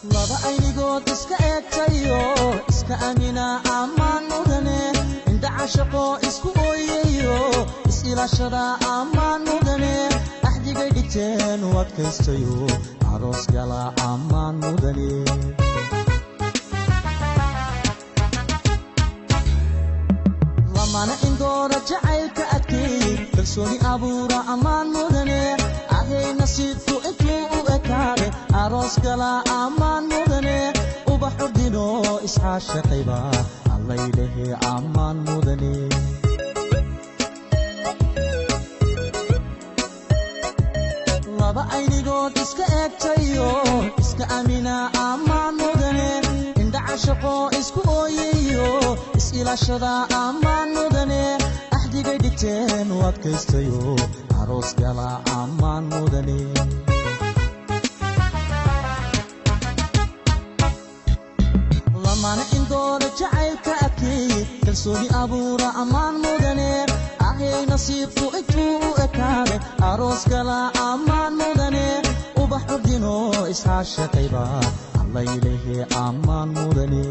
laba aynigood iska eegtayo iska amina amaan mudane inda cashaqo isku ooyayo is-ilaashada amaan mudane axdigay dhigteen u adkaystayo aroos gala amaan mudane lamana indoora jacaylka adkay kalsooni abuura amaan mudane ahay nasiibku intuu u ekaade aroos gala amaan mudane ubaxu dino iscaashaqayba allaylehe amaan mudane laba aynigood iska eegtayo iska amina amaan mudane inda cashaqo isku ooyayo is-ilaashada amaan mudane axdigay dhigteen u adkaystayo aroos gala amaan mudane lamana indoora jacaylka adkay kalsooni abuura amaan mudane ahay nasiibku intuu u ekaade aroos gala amaan mudane ubax ordino iscaashaqayba allaylehe amaan mudane